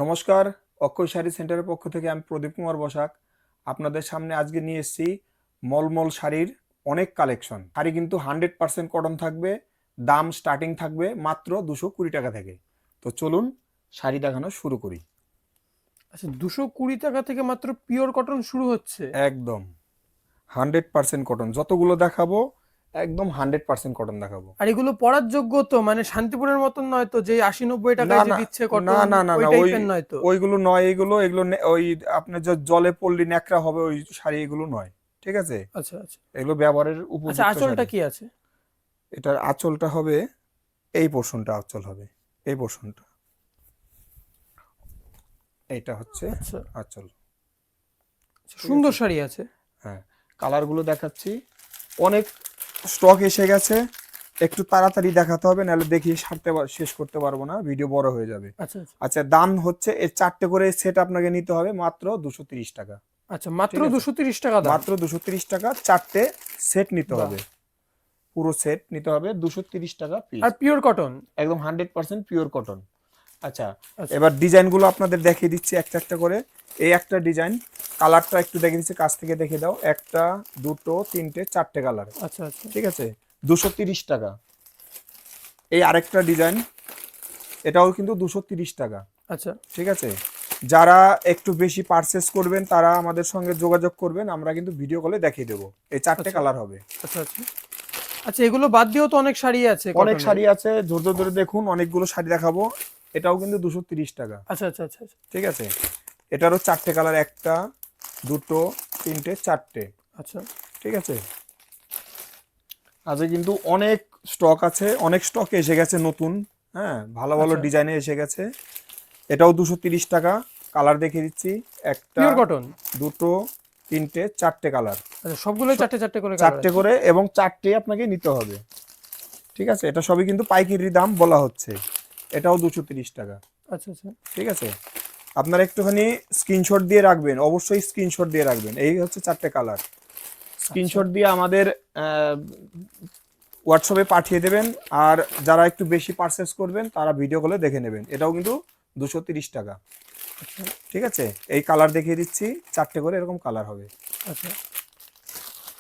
নমস্কার, অক্ষয় শাড়ি সেন্টারের পক্ষ থেকে আমি প্রদীপ কুমার বসাক আপনাদের সামনে আজকে নিয়ে এসেছি মলমল শাড়ির অনেক কালেকশন। শাড়ি কিন্তু 100% কটন থাকবে, দাম স্টার্টিং থাকবে মাত্র 220 টাকা থেকে। তো চলুন শাড়ি দেখানো শুরু করি। আচ্ছা, 220 টাকা থেকে মাত্র পিওর কটন শুরু হচ্ছে। একদম 100% কটন, যতগুলো দেখাবো একদম 100% কটন দেখাবো। আর এগুলো পরার যোগ্য তো, মানে শান্তিপুরের মতন নয় তো, যে 80-90 না টাকায় যে না দিচ্ছে না কটন না না ওই না ওই টাইপের নয় তো। ওইগুলো নয়, এগুলো ওই আপনার যে জলে পড়লি ন্যাকড়া হবে ওই শাড়ি, এগুলো নয়। ঠিক আছে, আচ্ছা আচ্ছা এগুলো ব্যবহারের আচ্ছা, উপযুক্ত আঁচলটা শাড়ি। কি আছে? এটার আঁচলটা হবে এই পোর্শনটা, আঁচল হবে এই পোর্শনটা, এইটা হচ্ছে আচ্ছা আঁচল। আচ্ছা, ঠিক সুন্দর আছে, শাড়ি আছে। হ্যাঁ। কালারগুলো দেখাচ্ছি, অনেক স্টক এসে গেছে, একটু তাড়াতাড়ি দেখাতে হবে, নাহলে দেখিয়ে শেষ করতে পারবো না, ভিডিও বড় হয়ে যাবে। আচ্ছা আচ্ছা আচ্ছা, দাম হচ্ছে এর 4টে করে সেট আপনাকে নিতে হবে মাত্র 230 টাকা। আচ্ছা, মাত্র ঠিক আছে, 230 টাকা দাম। মাত্র 230 টাকা, 4টে সেট নিতে বাহ। হবে, পুরো সেট নিতে হবে 230 টাকা পিস। আর পিওর কটন। একদম 100% পিওর কটন। আচ্ছা, আচ্ছা এবার ডিজাইনগুলো আপনাদের দেখিয়ে দিচ্ছি একটা একটা করে। এই একটা ডিজাইন, কালারটা একটু দেখিয়ে দিচ্ছি, কাছ থেকে দেখে দাও। একটা, দুটো, তিনটে, 4টে কালার। আচ্ছা আচ্ছা ঠিক আছে, 230 টাকা। এই আরেকটা ডিজাইন, এটাও কিন্তু 230 টাকা। আচ্ছা ঠিক আছে, যারা একটু বেশি পারচেস করবেন তারা আমাদের সঙ্গে যোগাযোগ করবেন, আমরা কিন্তু ভিডিও কলে দেখিয়ে দেবো। এই 4টে আচ্ছা কালার হবে। আচ্ছা আচ্ছা আচ্ছা, এগুলো বাদ দিয়েও তো অনেক শাড়ি আছে অনেক কটনের। শাড়ি আছে, ধৈর্য ধরে দেখুন, অনেকগুলো শাড়ি দেখাবো। এটাও কিন্তু 230 টাকা। আচ্ছা আচ্ছা আচ্ছা আচ্ছা ঠিক আছে, এটারও 4টে কালার, একটা, দুটো, তিনটে, 4টে। আচ্ছা ঠিক আছে, আজকে কিন্তু অনেক স্টক আছে, অনেক স্টক এসে গেছে নতুন। হ্যাঁ, ভালো ভালো আচ্ছা, ডিজাইনে এসে গেছে। এটাও 230 টাকা। কালার দেখিয়ে দিচ্ছি, একটা, পিওর কটন। দুটো, তিনটে, 4টে কালার। আচ্ছা, সবগুলো চারটে চারটে করে কালার 4টে আছে। করে, এবং 4টে আপনাকে নিতে হবে। ঠিক আছে, এটা সবই কিন্তু পাইকারি দাম বলা হচ্ছে। এটাও 230 টাকা। আচ্ছা আচ্ছা ঠিক আছে, আপনারা একটুখানি স্ক্রিনশট দিয়ে রাখবেন, অবশ্যই স্ক্রিনশট দিয়ে রাখবেন। এই হচ্ছে 4টে কালার, আচ্ছা স্ক্রিনশট দিয়ে আমাদের হোয়াটসঅ্যাপে পাঠিয়ে দেবেন। আর যারা একটু বেশি পারচেস করবেন তারা ভিডিও কলে দেখে নেবেন। এটাও কিন্তু 230 টাকা। আচ্ছা ঠিক আছে, এই কালার দেখিয়ে দিচ্ছি, 4টে করে এরকম কালার হবে। আচ্ছা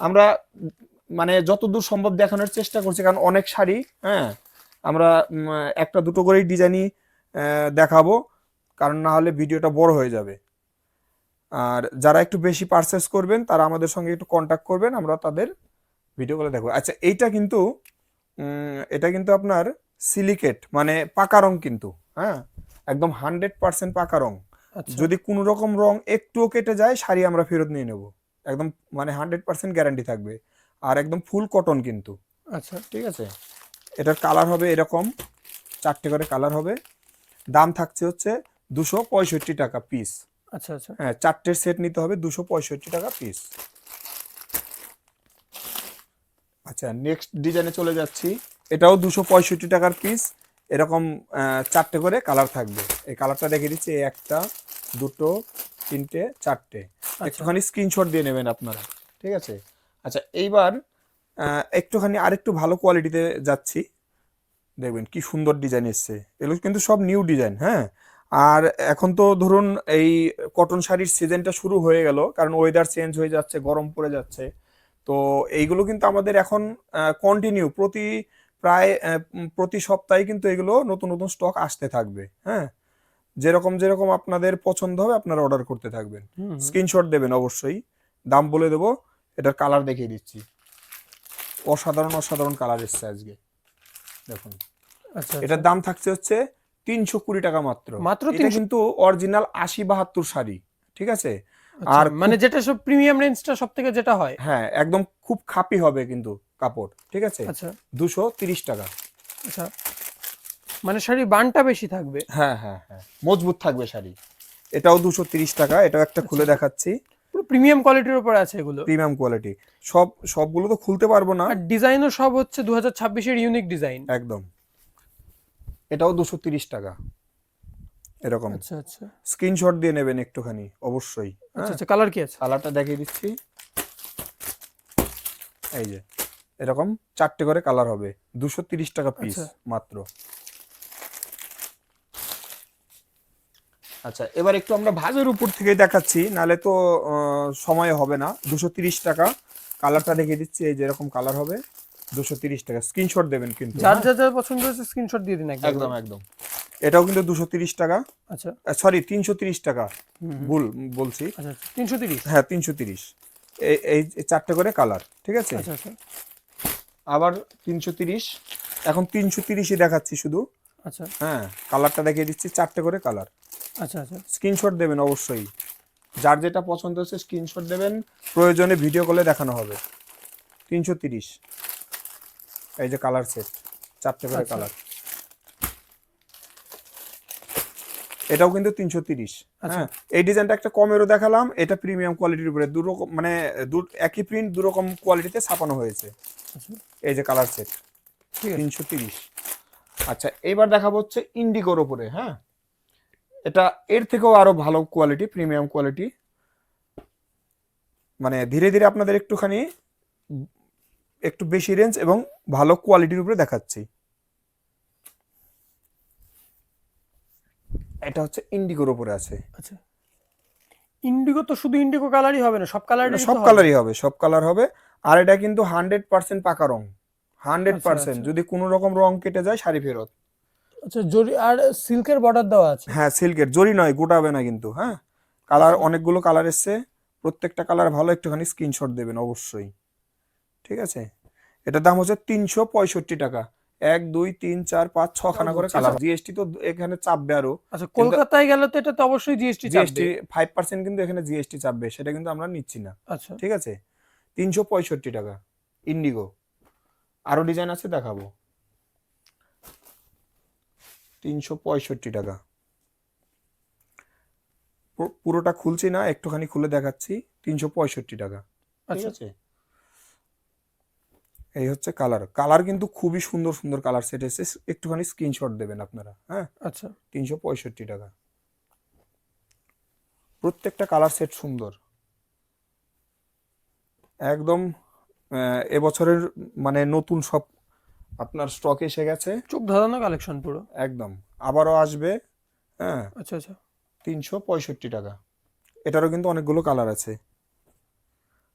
আমরা মানে যতদূর সম্ভব দেখানোর চেষ্টা করছি, কারণ অনেক শাড়ি, হ্যাঁ, আমরা একটা দুটো করেই ডিজাইনই দেখাবো, কারণ না হলে ভিডিওটা বড় হয়ে যাবে। আর যারা একটু বেশি পারচেস করবেন তারা আমাদের সঙ্গে একটু কন্ট্যাক্ট করবেন, আমরা তাদের ভিডিও করে দেখবো। আচ্ছা, এটা কিন্তু আপনার সিলিকেট, মানে পাকা রং কিন্তু, হ্যাঁ, একদম 100% পাকা রং। আচ্ছা যদি কোনো রকম রং একটুও কেটে যায়, শাড়ি আমরা ফেরত নিয়ে নেব। একদম মানে 100% গ্যারান্টি থাকবে, আর একদম ফুল কটন কিন্তু। আচ্ছা ঠিক আছে, এটার কালার হবে এরকম, 4টে করে কালার হবে। দাম থাকছে হচ্ছে 265 টাকা পিস। আচ্ছা আচ্ছা হ্যাঁ, 4টের সেট নিতে হবে 265 টাকা পিস। আচ্ছা, নেক্সট ডিজাইনে চলে যাচ্ছি। এটাও 265 টাকার পিস। এরকম 4টে করে কালার থাকবে। এই কালারটা দেখে দিচ্ছি, এই একটা, দুটো, তিনটে, 4টে। আচ্ছা একটুখানি স্ক্রিনশট দিয়ে নেবেন আপনারা। ঠিক আছে, আচ্ছা এইবার একটুখানি আরেকটু ভালো কোয়ালিটিতে যাচ্ছি, দেখবেন কি সুন্দর ডিজাইন এসছে। এগুলো কিন্তু সব নিউ ডিজাইন, হ্যাঁ। আর এখন তো ধরুন এই কটন শাড়ির সিজনটা শুরু হয়ে গেল, কারণ ওয়েদার চেঞ্জ হয়ে যাচ্ছে, গরম পড়ে যাচ্ছে। তো এইগুলো কিন্তু আমাদের এখন কন্টিনিউ প্রায় প্রতি সপ্তাহে কিন্তু এগুলো নতুন নতুন স্টক আসতে থাকবে। হ্যাঁ, যেরকম যেরকম আপনাদের পছন্দ হবে আপনারা অর্ডার করতে থাকবেন। হুম হুম। স্ক্রিনশট দেবেন অবশ্যই, দাম বলে দেবো। এটার কালার দেখিয়ে দিচ্ছি, অসাধারণ অসাধারণ কালার এসছে আজকে, দেখুন। আচ্ছা আচ্ছা, এটার দাম থাকছে হচ্ছে 320 টাকা মাত্র। মাত্র এটা 300? কিন্তু অরিজিনাল 80-72 শাড়ি। ঠিক আছে, আচ্ছা, আর মানে খুব, যেটা সব প্রিমিয়াম রেঞ্জটা সব থেকে যেটা হয়। হ্যাঁ, একদম খুব খাপি হবে কিন্তু কাপড়। ঠিক আছে, আচ্ছা 230 টাকা। আচ্ছা, মানে শাড়ির বানটা বেশি থাকবে। হ্যাঁ হ্যাঁ হ্যাঁ, মজবুত থাকবে শাড়ি। এটাও 230 টাকা। এটাও একটা আচ্ছা খুলে আচ্ছা, দেখাচ্ছি, পুরো প্রিমিয়াম কোয়ালিটির উপরে আছে এগুলো। Premium quality. সবগুলো তো খুলতে পারবো না। আর ডিজাইনও সব হচ্ছে 2026-এর ইউনিক ডিজাইন। একদম, এটাও 230 টাকা এরকম। আচ্ছা আচ্ছা স্ক্রিনশট দিয়ে নেবেন একটুখানি অবশ্যই। আচ্ছা হ্যাঁ, আচ্ছা, কালার কি আছে? কালারটা দেখিয়ে দিচ্ছি, এই যে এরকম 4টে করে কালার হবে, 230 টাকা পিস আচ্ছা মাত্র। আচ্ছা, এবার একটু আমরা ভাঁজের উপর থেকে দেখাচ্ছি, নালে তো সময় হবে না। 230 টাকা। কালারটা দেখিয়ে দিচ্ছি, এই যে এরকম কালার হবে। 230 টাকা, স্ক্রিনশট দেবেন কিন্তু, যার হ্যাঁ? যা যা পছন্দ হয়েছে স্ক্রিনশট দিয়ে দিন একবার। একদম একদম। এটাও কিন্তু 230 টাকা, আচ্ছা সরি 330 টাকা, হুম হুম। ভুল বলছি। আচ্ছা 330। হ্যাঁ 330। এই এই চারটে করে কালার, ঠিক আছে? আচ্ছা আচ্ছা আবার 330, এখন 330ই দেখাচ্ছি শুধু। আচ্ছা হ্যাঁ, কালারটা দেখিয়ে দিচ্ছি, চারটে করে কালার। আচ্ছা আচ্ছা স্ক্রিনশট দেবেন অবশ্যই, যার যেটা পছন্দ হচ্ছে স্ক্রিনশট দেবেন, প্রয়োজনে ভিডিও কলে দেখানো হবে। 330, এই যে কালার সেট, চারটে করে আচ্ছা। কালার। এটাও কিন্তু 330। আচ্ছা হ্যাঁ, এই ডিজাইনটা একটা কমেরও দেখালাম, এটা প্রিমিয়াম কোয়ালিটির উপরে, দু রকম মানে একই প্রিন্ট দু রকম কোয়ালিটিতে ছাপানো হয়েছে। আচ্ছা এই যে কালার সেট, ঠিক আছে 330। আচ্ছা, এবার দেখাবো হচ্ছে ইন্ডিগোর উপরে। হ্যাঁ, এটা এর থেকেও আরো ভালো কোয়ালিটি, প্রিমিয়াম কোয়ালিটি। মানে ধীরে ধীরে আপনাদের একটু বেশি রেঞ্জ এবং ভালো কোয়ালিটির উপরে দেখাচ্ছি। এটা হচ্ছে ইন্ডিগোর উপরে আছে। আচ্ছা। ইন্ডিগো তো শুধু ইন্ডিগো কালারই হবে না, সব কালারই সব কালারই হবে, সব কালার হবে। আর এটা কিন্তু 100% পাকা রং, আচ্ছা 100%। আচ্ছা যদি কোনো রকম রং কেটে যায়, শাড়ি ফেরত। আচ্ছা। জরি আর সিল্কের বর্ডার দেওয়া আছে। হ্যাঁ, সিল্কের, জরি নয়, গোটাবে না কিন্তু। হ্যাঁ, কালার আচ্ছা অনেকগুলো কালার এসছে, প্রত্যেকটা কালার ভালো, একটুখানি স্ক্রিনশট দেবেন অবশ্যই, ঠিক আছে? এটার দাম হচ্ছে 365 টাকা। 1 2 3 4 5 6 খানা করে কালার। জিএসটি তো এখানে চাপবে আরো, আচ্ছা, কিন্তু কলকাতায় গেলে তো এটা তো অবশ্যই জিএসটি চাপবে। জিএসটি 5% কিন্তু এখানে জিএসটি চাপবে, সেটা কিন্তু আমরা নিচ্ছি না, আচ্ছা ঠিক আছে? 365 টাকা ইন্ডিগো। আরো ডিজাইন আছে, দেখাবো। 365 টাকা। পুরোটা খুলছি না, একটুখানি খুলে দেখাচ্ছি। 365 টাকা, ঠিক আচ্ছা আছে? এই হচ্ছে কালার। কালার কিন্তু খুবই সুন্দর সুন্দর কালার সেট এসে, একটুখানি স্ক্রিনশট দেবেন আপনারা। হ্যাঁ, আচ্ছা 365 টাকা। প্রত্যেকটা কালার সেট সুন্দর একদম। এবছরের মানে নতুন সব আপনার স্টক এসে গেছে চোখ ধাঁধানো কালেকশন পুরো। একদম। আবারও আসবে। হ্যাঁ, আচ্ছা আচ্ছা 365 টাকা। এটারও কিন্তু অনেকগুলো কালার আছে।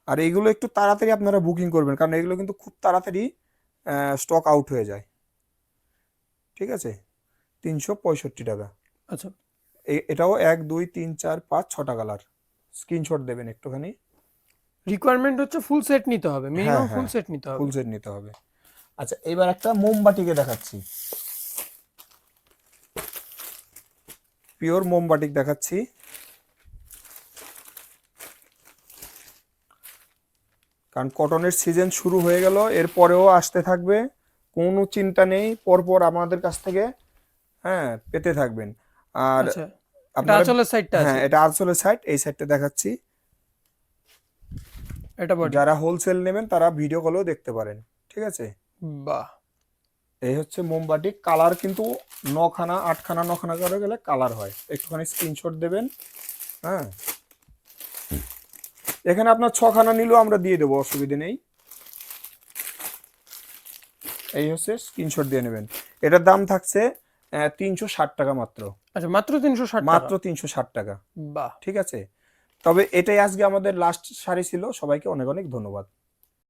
আর এইগুলো একটু তাড়াতাড়ি আপনারা বুকিং করবেন, কারণ এগুলো কিন্তু খুব তাড়াতাড়ি স্টক আউট হয়ে যায়, ঠিক আছে? 365 টাকা। আচ্ছা। এটাও 1 2 3 4 5 6টা কালার। স্ক্রিনশট দেবেন একটুখানি। রিকোয়ারমেন্ট হচ্ছে ফুল সেট নিতে হবে, হ্যাঁ মিনিমাম ফুল হ্যাঁ, সেট নিতে হবে। ফুল সেট নিতে হবে। আচ্ছা, এবার একটা মোমবাটিকে দেখাচ্ছি, পিওর মোমবাটিক দেখাচ্ছি। কারণ কটনের সিজন শুরু হয়ে গেল, এরপরেও আসতে থাকবে, কোনো চিন্তা নেই, পরপর আমাদের কাছ থেকে হ্যাঁ পেতে থাকবেন। আর আচ্ছা, এটা আপনারা, আঁচলের সাইডটা হ্যাঁ আছে, এটা আঁচলের সাইড, এই সাইডটা দেখাচ্ছি। এটা বডি। যারা হোলসেল নেবেন তারা ভিডিও কলেও দেখতে পারেন, ঠিক আছে? বাহ। এই হচ্ছে মোমবাটি। কালার কিন্তু 9খানা 8খানা 9খানা করে গেলে কালার হয়, একটুখানি স্ক্রিনশট দেবেন। হ্যাঁ, এখানে আপনার 6খানা নিলেও আমরা দিয়ে দেবো, অসুবিধে নেই। এই হচ্ছে, স্ক্রিনশট দিয়ে নেবেন। এটার দাম থাকছে 360 টাকা মাত্র। আচ্ছা, মাত্র 360 টাকা। মাত্র 360 টাকা, বাহ। ঠিক আছে? তবে এটাই আজকে আমাদের লাস্ট শাড়ি ছিল। সবাইকে অনেক অনেক ধন্যবাদ।